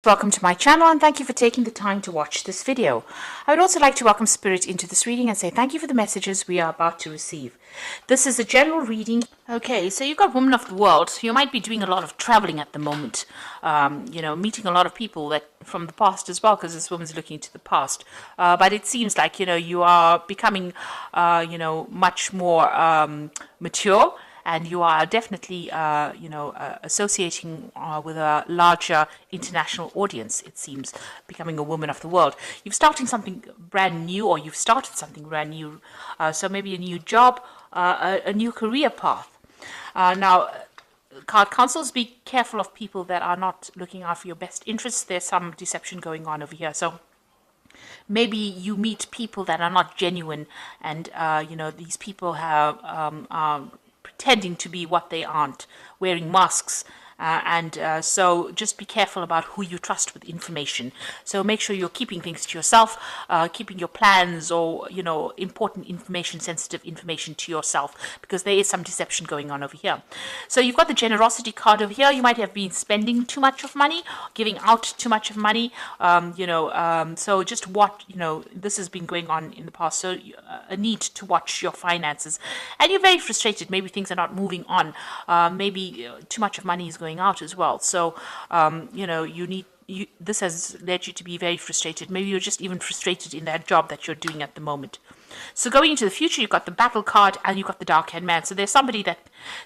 Welcome to my channel and thank you for taking the time to watch this video. I would also like to welcome Spirit into this reading and say thank you for the messages we are about to receive. This is a general reading. Okay, so you've got Woman of the World. You might be doing a lot of traveling at the moment, meeting a lot of people that from the past as well, because this woman's looking to the past. But it seems like, you are becoming, much more mature. And you are definitely, associating with a larger international audience, it seems, becoming a woman of the world. You've starting something brand new, or you've started something brand new. So maybe a new job, a new career path. Now, card counsels, be careful of people that are not looking out for your best interests. There's some deception going on over here. So maybe you meet people that are not genuine, and, these people are pretending to be what they aren't, wearing masks. So just be careful about who you trust with information. So make sure you're keeping things to yourself, keeping your plans or, important information, sensitive information to yourself, because there is some deception going on over here. So you've got the generosity card over here. You might have been spending too much of money, giving out too much of money, so just what, this has been going on in the past. So a need to watch your finances, and you're very frustrated. Maybe things are not moving on. Maybe too much of money is going out as well. So, this has led you to be very frustrated. Maybe you're just even frustrated in that job that you're doing at the moment. So going into the future, you've got the battle card and you've got the dark-haired man. So there's somebody that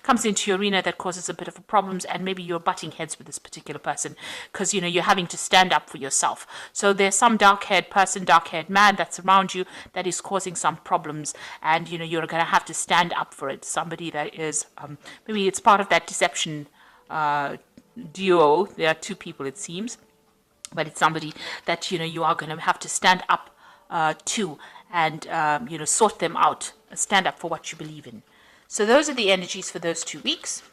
comes into your arena that causes a bit of problems, and maybe you're butting heads with this particular person because, you're having to stand up for yourself. So there's some dark-haired person, dark-haired man that's around you that is causing some problems, and, you're going to have to stand up for it. Somebody that is, maybe it's part of that deception duo. There are two people, it seems, but it's somebody that you are going to have to stand up to, and sort them out, stand up for what you believe in. So those are the energies for those 2 weeks.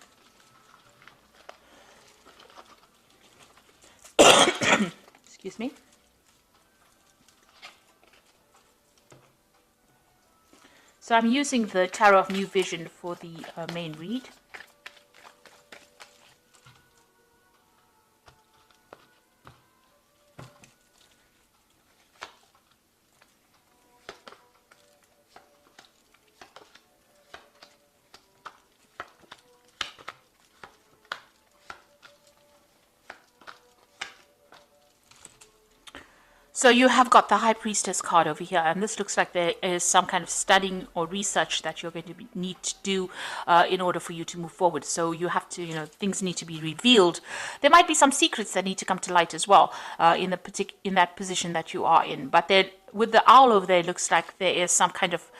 Excuse me. So I'm using the Tarot of New Vision for the main read. So you have got the High Priestess card over here, and this looks like there is some kind of studying or research that you're going to need to do in order for you to move forward. So you have to, things need to be revealed. There might be some secrets that need to come to light as well in that position that you are in. But with the owl over there, it looks like there is some kind of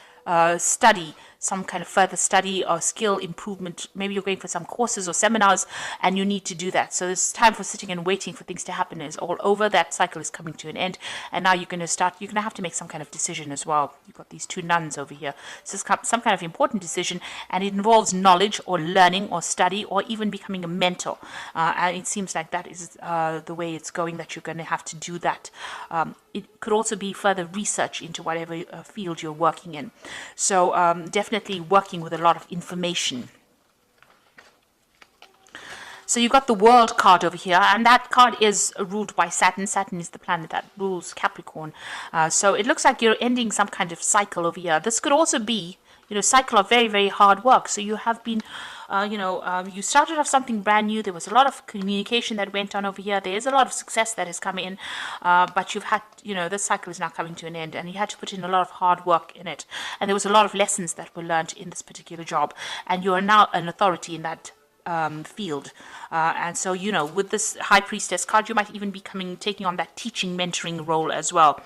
study, some kind of further study or skill improvement. Maybe you're going for some courses or seminars and you need to do that. So this time for sitting and waiting for things to happen is all over. That cycle is coming to an end, and now you're going to have to make some kind of decision as well. You've got these two nuns over here. So it's some kind of important decision, and it involves knowledge or learning or study or even becoming a mentor. And it seems like that is the way it's going, that you're going to have to do that. It could also be further research into whatever field you're working in. So definitely working with a lot of information. So you've got the World card over here, and that card is ruled by Saturn. Saturn is the planet that rules Capricorn. So it looks like you're ending some kind of cycle over here. This could also be, cycle of very, very hard work. So you have been, you started off something brand new. There was a lot of communication that went on over here. There is a lot of success that has come in, but you've had, this cycle is now coming to an end, and you had to put in a lot of hard work in it. And there was a lot of lessons that were learned in this particular job, and you are now an authority in that field. And so, with this High Priestess card, you might even be taking on that teaching, mentoring role as well.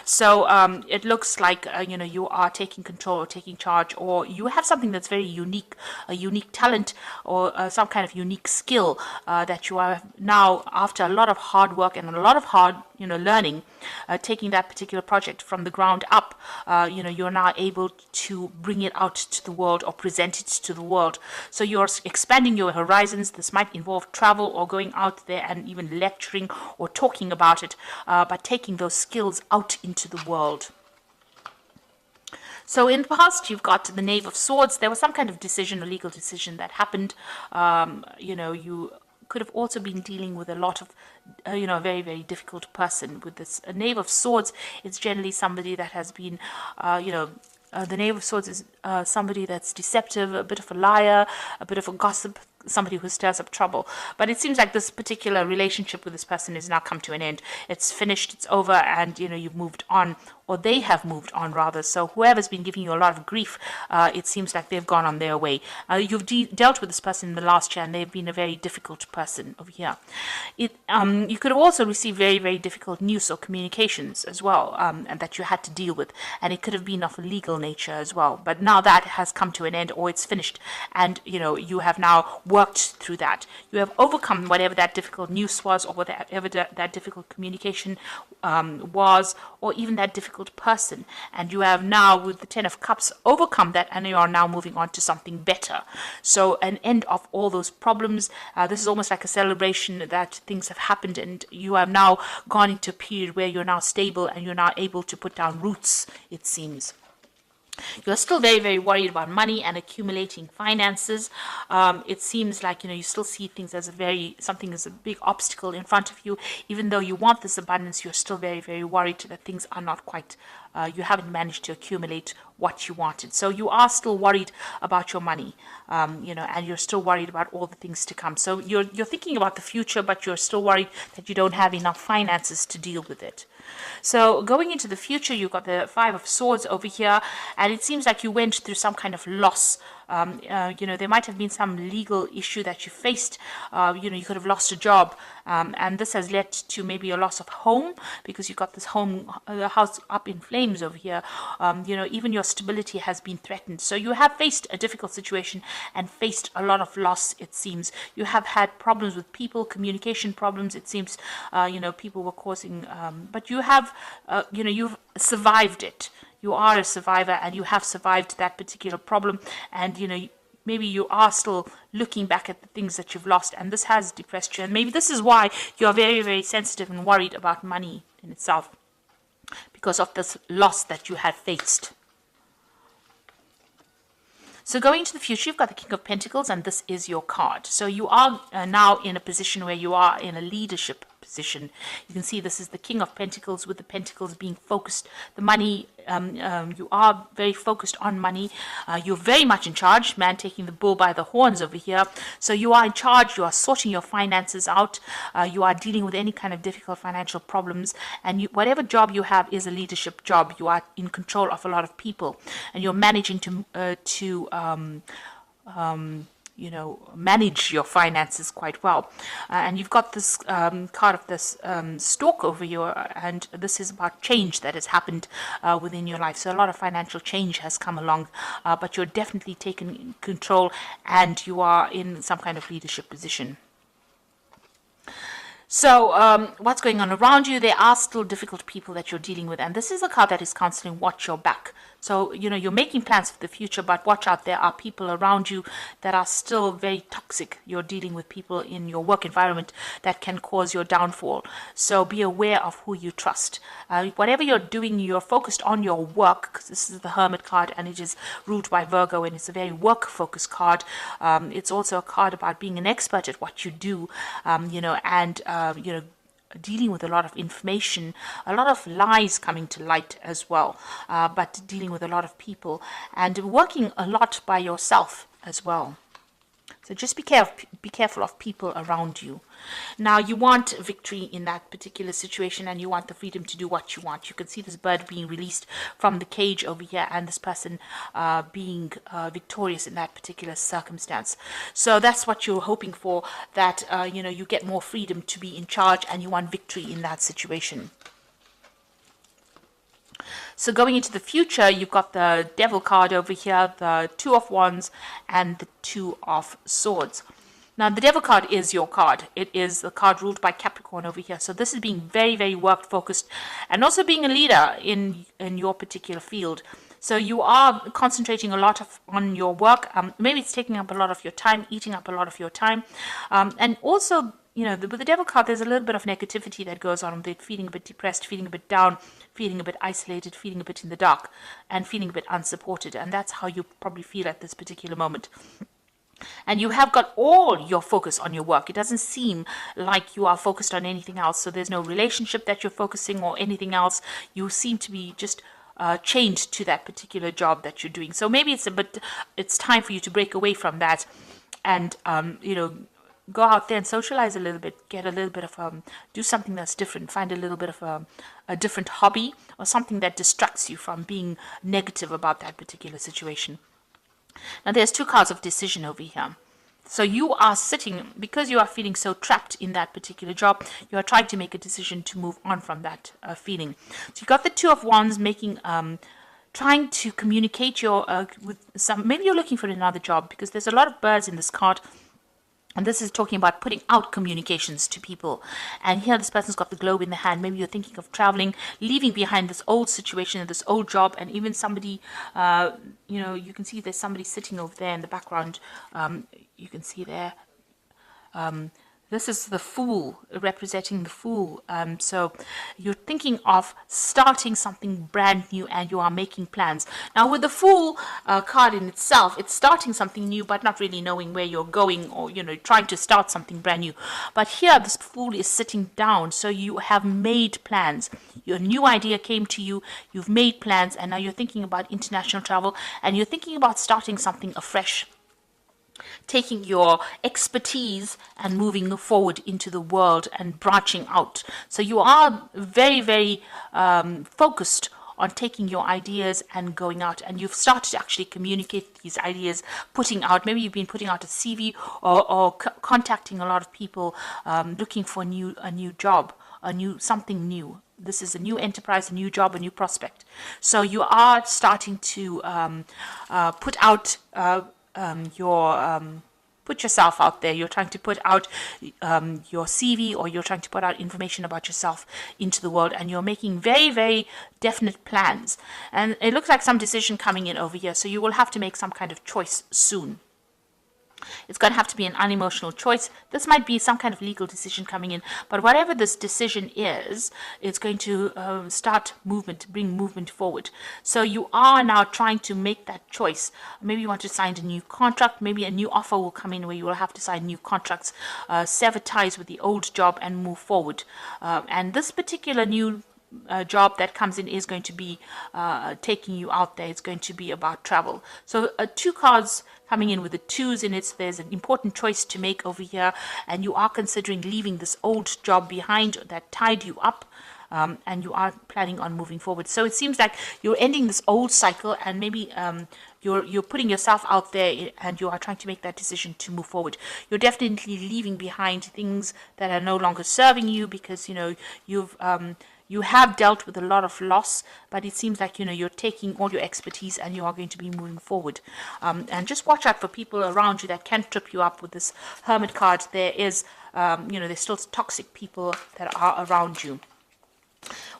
So it looks like, you are taking control or taking charge, or you have something that's very unique, a unique talent or some kind of unique skill that you are now, after a lot of hard work and a lot of hard, learning, taking that particular project from the ground up, you're now able to bring it out to the world or present it to the world. So you're expanding your horizons. This might involve travel or going out there and even lecturing or talking about it, but taking those skills out into the world. So in the past, you've got the Knave of Swords. There was some kind of decision, a legal decision that happened. You could have also been dealing with a lot of, a very, very difficult person. With this Knave of Swords, it's generally somebody that has been, the Knave of Swords is somebody that's deceptive, a bit of a liar, a bit of a gossip, somebody who stirs up trouble. But it seems like this particular relationship with this person has now come to an end. It's finished, it's over, and you've moved on, or they have moved on rather. So whoever's been giving you a lot of grief, it seems like they've gone on their way. You've dealt with this person in the last year, and they've been a very difficult person over here. You could have also received very, very difficult news or communications as well, and that you had to deal with, and it could have been of a legal nature as well. But now that has come to an end, or it's finished, and you have now worked through that. You have overcome whatever that difficult news was, or whatever that difficult communication was, or even that difficult person. And you have now, with the Ten of Cups, overcome that, and you are now moving on to something better. So an end of all those problems. This is almost like a celebration that things have happened, and you have now gone into a period where you're now stable and you're now able to put down roots, it seems. You're still very, very worried about money and accumulating finances. It seems like, you still see things as something as a big obstacle in front of you. Even though you want this abundance, you're still very, very worried that things are not quite, you haven't managed to accumulate what you wanted. So you are still worried about your money, and you're still worried about all the things to come. So you're thinking about the future, but you're still worried that you don't have enough finances to deal with it. So going into the future, you've got the Five of Swords over here, and it seems like you went through some kind of loss. There might have been some legal issue that you faced. You could have lost a job, and this has led to maybe a loss of home, because you've got this house up in flames over here. Even your stability has been threatened. So you have faced a difficult situation and faced a lot of loss, it seems. You have had problems with people, communication problems, it seems. People were causing, but you have, you've survived it. You are a survivor, and you have survived that particular problem. And, maybe you are still looking back at the things that you've lost, and this has depressed you. And maybe this is why you're very, very sensitive and worried about money in itself, because of this loss that you have faced. So going into the future, you've got the King of Pentacles, and this is your card. So you are now in a position where you are in a leadership position. You can see this is the King of Pentacles, with the pentacles being focused. The money, you are very focused on money. You're very much in charge, man taking the bull by the horns over here. So you are in charge. You are sorting your finances out. You are dealing with any kind of difficult financial problems. And whatever job you have is a leadership job. You are in control of a lot of people, and you're managing to manage your finances quite well. And you've got this card of this stork over you, and this is about change that has happened within your life. So a lot of financial change has come along, but you're definitely taking control, and you are in some kind of leadership position. So what's going on around you? There are still difficult people that you're dealing with, and this is a card that is counseling watch your back. So, you're making plans for the future, but watch out. There are people around you that are still very toxic. You're dealing with people in your work environment that can cause your downfall. So be aware of who you trust. Whatever you're doing, you're focused on your work, because this is the Hermit card, and it is ruled by Virgo, and it's a very work-focused card. It's also a card about being an expert at what you do, dealing with a lot of information, a lot of lies coming to light as well, but dealing with a lot of people, and working a lot by yourself as well. So just be careful of people around you. Now, you want victory in that particular situation, and you want the freedom to do what you want. You can see this bird being released from the cage over here, and this person being victorious in that particular circumstance. So that's what you're hoping for, that you get more freedom to be in charge, and you want victory in that situation. So going into the future, you've got the Devil card over here, the Two of Wands, and the Two of Swords. Now, the Devil card is your card. It is the card ruled by Capricorn over here. So this is being very, very work-focused, and also being a leader in your particular field. So you are concentrating a lot on your work. Maybe it's taking up a lot of your time, eating up a lot of your time. And also, with the Devil card, there's a little bit of negativity that goes on with it, feeling a bit depressed, feeling a bit down, feeling a bit isolated, feeling a bit in the dark, and feeling a bit unsupported. And that's how you probably feel at this particular moment. And you have got all your focus on your work. It doesn't seem like you are focused on anything else. So there's no relationship that you're focusing or anything else. You seem to be just chained to that particular job that you're doing. So maybe it's time for you to break away from that and, go out there and socialize a little bit, get a little bit of, do something that's different, find a little bit of a different hobby or something that distracts you from being negative about that particular situation. Now, there's two cards of decision over here. So you are sitting, because you are feeling so trapped in that particular job, you are trying to make a decision to move on from that feeling. So you got the Two of Wands making, trying to communicate with some, maybe you're looking for another job because there's a lot of birds in this card. And this is talking about putting out communications to people. And here this person's got the globe in the hand. Maybe you're thinking of traveling, leaving behind this old situation, this old job, and even somebody, you can see there's somebody sitting over there in the background. You can see there. This is the Fool, representing the Fool. So you're thinking of starting something brand new and you are making plans. Now with the Fool card in itself, it's starting something new but not really knowing where you're going or, trying to start something brand new. But here this Fool is sitting down. So you have made plans. Your new idea came to you. You've made plans and now you're thinking about international travel and you're thinking about starting something afresh. Taking your expertise and moving forward into the world and branching out. So you are very, very focused on taking your ideas and going out. And you've started to actually communicate these ideas, putting out, maybe you've been putting out a CV or contacting a lot of people looking for a new job, something new. This is a new enterprise, a new job, a new prospect. So you are starting to put out put yourself out there. You're trying to put out your CV or you're trying to put out information about yourself into the world and you're making very, very definite plans. And it looks like some decision coming in over here. So you will have to make some kind of choice soon. It's going to have to be an unemotional choice. This might be some kind of legal decision coming in, but whatever this decision is, it's going to start movement, bring movement forward. So you are now trying to make that choice. Maybe you want to sign a new contract. Maybe a new offer will come in where you will have to sign new contracts, sever ties with the old job and move forward. And this particular new job that comes in is going to be taking you out there. It's going to be about travel. So two cards coming in with the twos in it. So there's an important choice to make over here, and you are considering leaving this old job behind that tied you up. And you are planning on moving forward. So it seems like you're ending this old cycle, and maybe you're putting yourself out there, and you are trying to make that decision to move forward. You're definitely leaving behind things that are no longer serving you because you have dealt with a lot of loss, but it seems like you're taking all your expertise and you are going to be moving forward. And just watch out for people around you that can trip you up with this Hermit card. There is, there's still toxic people that are around you.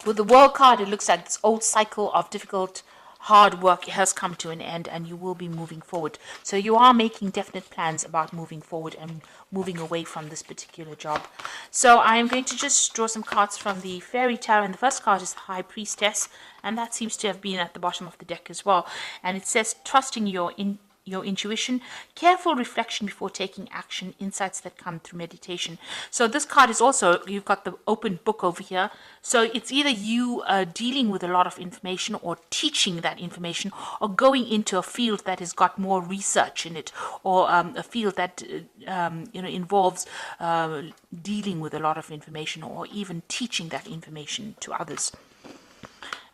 With the World card, it looks like this old cycle of difficult, hard work has come to an end and you will be moving forward. So you are making definite plans about moving forward and moving away from this particular job. So I am going to just draw some cards from the Fairy Tarot, and the first card is High Priestess, and that seems to have been at the bottom of the deck as well. And it says, trusting your intuition, careful reflection before taking action, insights that come through meditation. So this card is also, you've got the open book over here. So it's either you dealing with a lot of information or teaching that information or going into a field that has got more research in it, or a field that involves dealing with a lot of information or even teaching that information to others.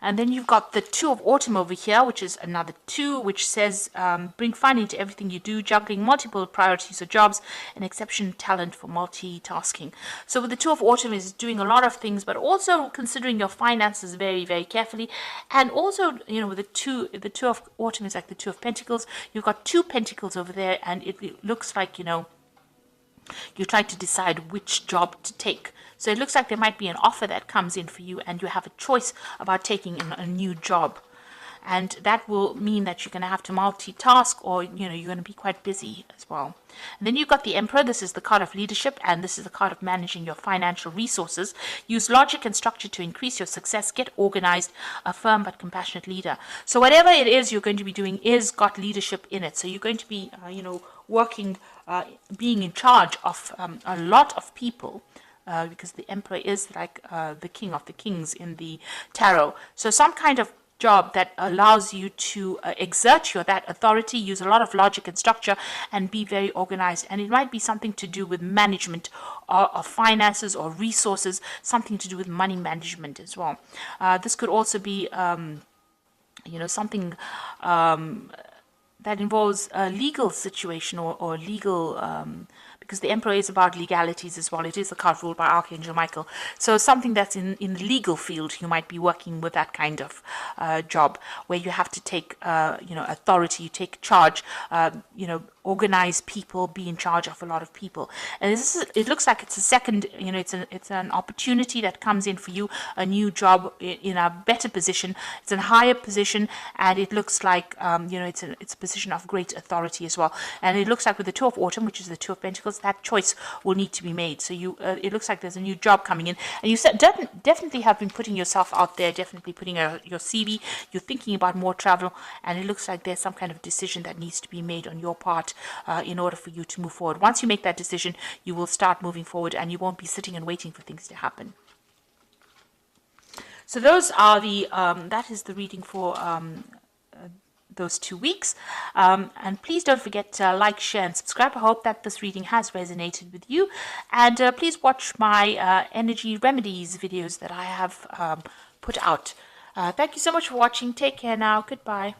And then you've got the Two of Autumn over here, which is another two, which says, bring fun into everything you do, juggling multiple priorities or jobs, and exceptional talent for multitasking. So with the Two of Autumn is doing a lot of things, but also considering your finances very, very carefully. And also, with the Two of Autumn is like the Two of Pentacles. You've got two pentacles over there, and it looks like, you try to decide which job to take. So it looks like there might be an offer that comes in for you and you have a choice about taking a new job. and that will mean that you're going to have to multitask, or you're going to be quite busy as well. And then you've got the Emperor. This is the card of leadership, and this is the card of managing your financial resources. Use logic and structure to increase your success. Get organized. A firm but compassionate leader. So whatever it is you're going to be doing is got leadership in it. So you're going to be working, being in charge of a lot of people, because the Emperor is like the king of the kings in the tarot. So some kind of job that allows you to exert that authority, use a lot of logic and structure, and be very organized. And it might be something to do with management of finances or resources, something to do with money management as well. This could also be something that involves a legal situation, or legal, because the Emperor is about legalities as well. It is a card ruled by Archangel Michael. So something that's in the legal field, you might be working with that kind of job, where you have to take, authority, you take charge, organize people, be in charge of a lot of people. And it looks like it's a second, it's an opportunity that comes in for you, a new job in a better position. It's a higher position, and it looks like, it's a position of great authority as well. And it looks like with the Two of Autumn, which is the Two of Pentacles, that choice will need to be made. So it looks like there's a new job coming in, and you definitely have been putting yourself out there, definitely putting your CV. You're thinking about more travel, and it looks like there's some kind of decision that needs to be made on your part in order for you to move forward. Once you make that decision, you will start moving forward, and you won't be sitting and waiting for things to happen. So those are that is the reading for those 2 weeks. And please don't forget to like, share, and subscribe. I hope that this reading has resonated with you. And please watch my energy remedies videos that I have put out. Thank you so much for watching. Take care now. Goodbye.